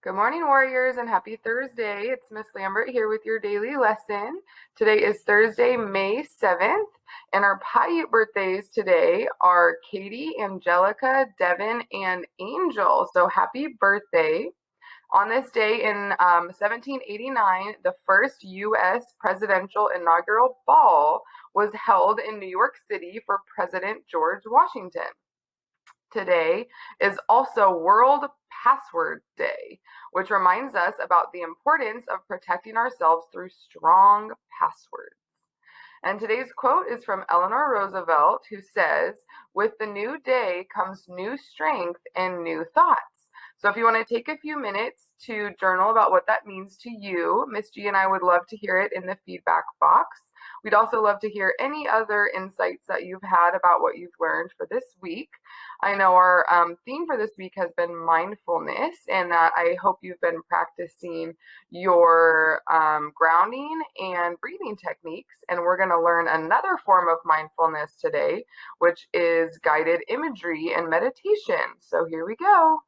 Good morning, warriors, and happy Thursday. It's Miss Lambert here with your daily lesson. Today is Thursday, May 7th, and our Piute birthdays today are Katie, Angelica, Devin, and Angel. So happy birthday. On this day in 1789, the first U.S. presidential inaugural ball was held in New York City for President George Washington. Today is also World Password Day, which reminds us about the importance of protecting ourselves through strong passwords. And today's quote is from Eleanor Roosevelt, who says, "With the new day comes new strength and new thoughts." So if you want to take a few minutes to journal about what that means to you, Miss G and I would love to hear it in the feedback box. We'd also love to hear any other insights that you've had about what you've learned for this week. I know our theme for this week has been mindfulness, and that I hope you've been practicing your grounding and breathing techniques. And we're going to learn another form of mindfulness today, which is guided imagery and meditation. So here we go.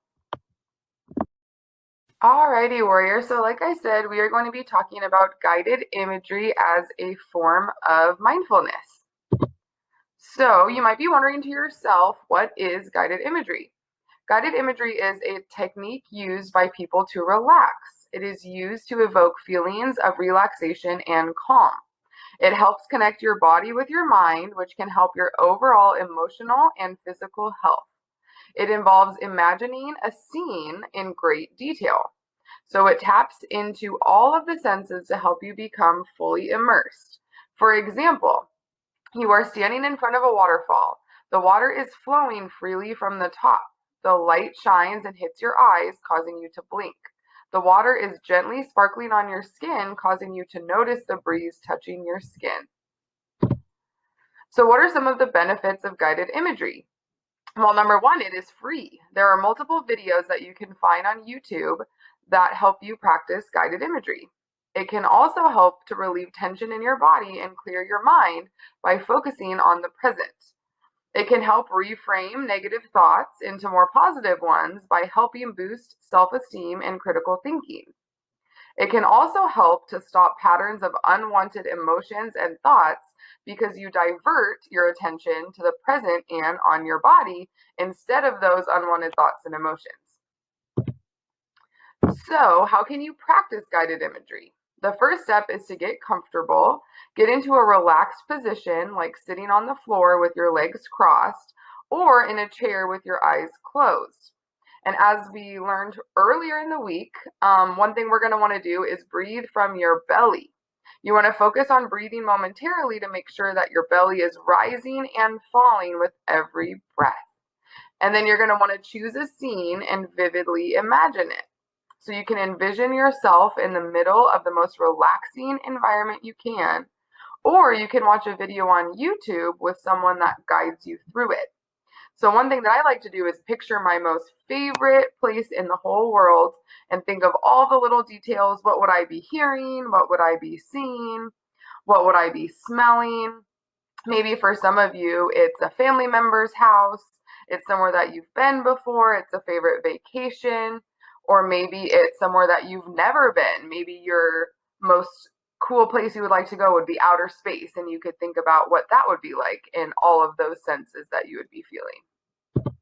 Alrighty, warrior. So like I said, we are going to be talking about guided imagery as a form of mindfulness. So you might be wondering to yourself, what is guided imagery? Guided imagery is a technique used by people to relax. It is used to evoke feelings of relaxation and calm. It helps connect your body with your mind, which can help your overall emotional and physical health. It involves imagining a scene in great detail. So it taps into all of the senses to help you become fully immersed. For example, you are standing in front of a waterfall. The water is flowing freely from the top. The light shines and hits your eyes, causing you to blink. The water is gently sparkling on your skin, causing you to notice the breeze touching your skin. So what are some of the benefits of guided imagery? Well, number one, it is free. There are multiple videos that you can find on YouTube that help you practice guided imagery. It can also help to relieve tension in your body and clear your mind by focusing on the present. It can help reframe negative thoughts into more positive ones by helping boost self-esteem and critical thinking. It can also help to stop patterns of unwanted emotions and thoughts because you divert your attention to the present and on your body instead of those unwanted thoughts and emotions. So, how can you practice guided imagery? The first step is to get comfortable. Get into a relaxed position, like sitting on the floor with your legs crossed, or in a chair with your eyes closed. And as we learned earlier in the week, one thing we're going to want to do is breathe from your belly. You want to focus on breathing momentarily to make sure that your belly is rising and falling with every breath. And then you're going to want to choose a scene and vividly imagine it. So you can envision yourself in the middle of the most relaxing environment you can, or you can watch a video on YouTube with someone that guides you through it. So one thing that I like to do is picture my most favorite place in the whole world and think of all the little details. What would I be hearing? What would I be seeing? What would I be smelling? Maybe for some of you, it's a family member's house. It's somewhere that you've been before. It's a favorite vacation. Or maybe it's somewhere that you've never been. Maybe your most cool place you would like to go would be outer space, and you could think about what that would be like in all of those senses that you would be feeling.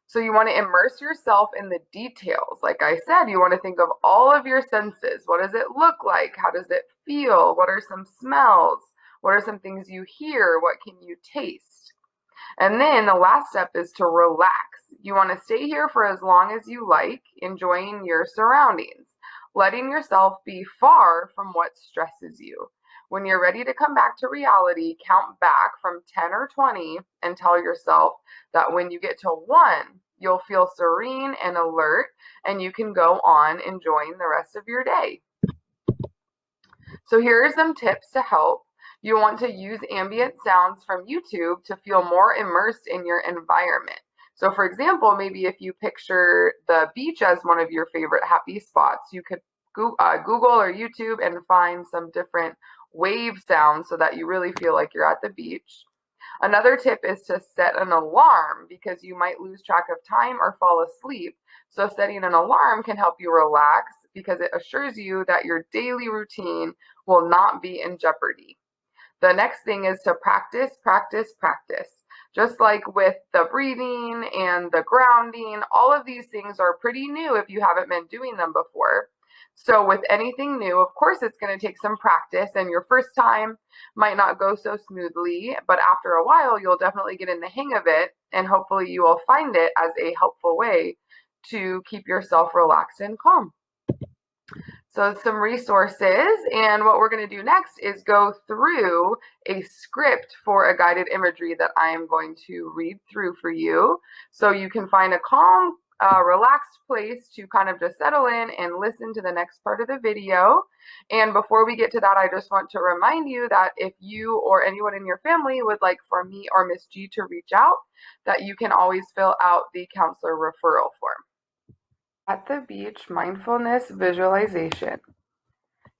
So you want to immerse yourself in the details. Like I said, you want to think of all of your senses. What does it look like? How does it feel? What are some smells? What are some things you hear? What can you taste? And then the last step is to relax. You want to stay here for as long as you like, enjoying your surroundings, letting yourself be far from what stresses you. When you're ready to come back to reality, count back from 10 or 20 and tell yourself that when you get to 1, you'll feel serene and alert, and you can go on enjoying the rest of your day. So here are some tips to help. You want to use ambient sounds from YouTube to feel more immersed in your environment. So for example, maybe if you picture the beach as one of your favorite happy spots, you could Google or YouTube and find some different wave sounds so that you really feel like you're at the beach. Another tip is to set an alarm because you might lose track of time or fall asleep. So setting an alarm can help you relax because it assures you that your daily routine will not be in jeopardy. The next thing is to practice, practice, practice. Just like with the breathing and the grounding, all of these things are pretty new if you haven't been doing them before. So with anything new, of course, it's going to take some practice, and your first time might not go so smoothly, but after a while, you'll definitely get in the hang of it, and hopefully you will find it as a helpful way to keep yourself relaxed and calm. So some resources, and what we're going to do next is go through a script for a guided imagery that I am going to read through for you, so you can find a calm, relaxed place to kind of just settle in and listen to the next part of the video. And before we get to that, I just want to remind you that if you or anyone in your family would like for me or Miss G to reach out, that you can always fill out the counselor referral form. At the beach, mindfulness visualization.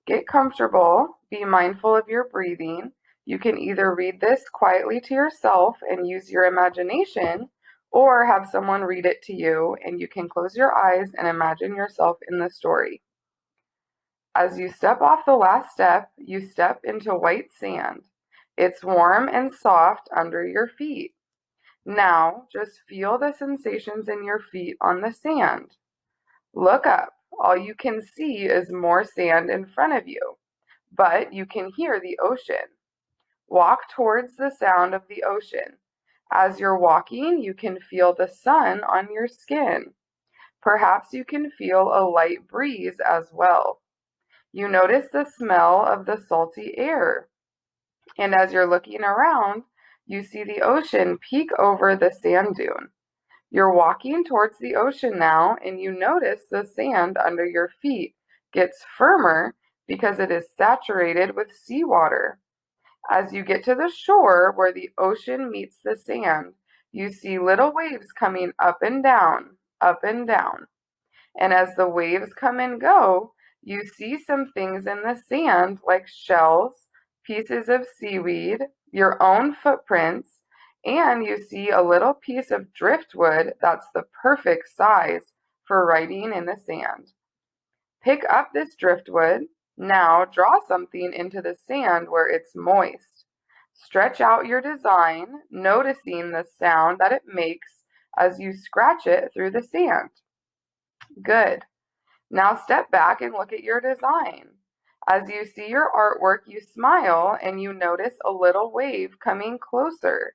Get comfortable, be mindful of your breathing. You can either read this quietly to yourself and use your imagination, or have someone read it to you, and you can close your eyes and imagine yourself in the story. As you step off the last step, you step into white sand. It's warm and soft under your feet. Now, just feel the sensations in your feet on the sand. Look up. All you can see is more sand in front of you, but you can hear the ocean. Walk towards the sound of the ocean. As you're walking, you can feel the sun on your skin. Perhaps you can feel a light breeze as well. You notice the smell of the salty air. And as you're looking around, you see the ocean peek over the sand dune. You're walking towards the ocean now, and you notice the sand under your feet gets firmer because it is saturated with seawater. As you get to the shore where the ocean meets the sand, you see little waves coming up and down, up and down. And as the waves come and go, you see some things in the sand like shells, pieces of seaweed, your own footprints, and you see a little piece of driftwood that's the perfect size for writing in the sand. Pick up this driftwood. Now draw something into the sand where it's moist. Stretch out your design, noticing the sound that it makes as you scratch it through the sand. Good. Now step back and look at your design. As you see your artwork, you smile and you notice a little wave coming closer.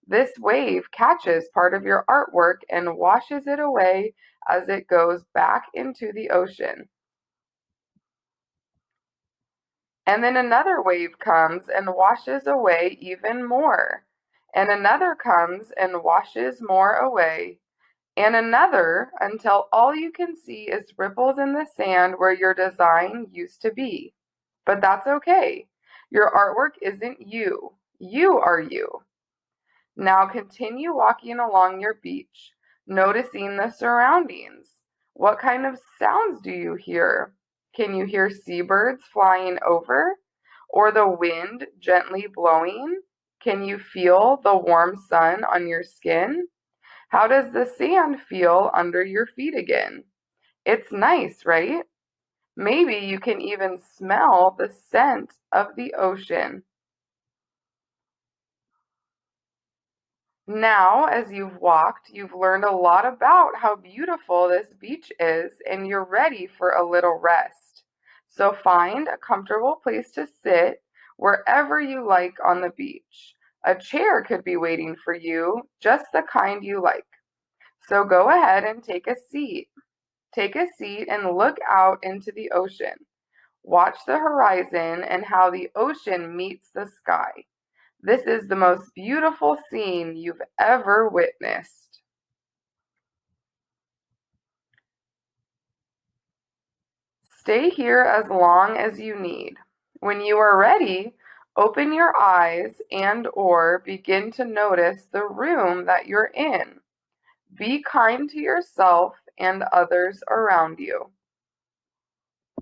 This wave catches part of your artwork and washes it away as it goes back into the ocean. And then another wave comes and washes away even more. And another comes and washes more away. And another, until all you can see is ripples in the sand where your design used to be. But that's okay. Your artwork isn't you. You are you. Now continue walking along your beach, noticing the surroundings. What kind of sounds do you hear? Can you hear seabirds flying over? Or the wind gently blowing? Can you feel the warm sun on your skin? How does the sand feel under your feet again? It's nice, right? Maybe you can even smell the scent of the ocean. Now, as you've walked, you've learned a lot about how beautiful this beach is, and you're ready for a little rest. So find a comfortable place to sit wherever you like on the beach. A chair could be waiting for you, just the kind you like. So go ahead and take a seat. Take a seat and look out into the ocean. Watch the horizon and how the ocean meets the sky. This is the most beautiful scene you've ever witnessed. Stay here as long as you need. When you are ready, open your eyes and/or begin to notice the room that you're in. Be kind to yourself and others around you.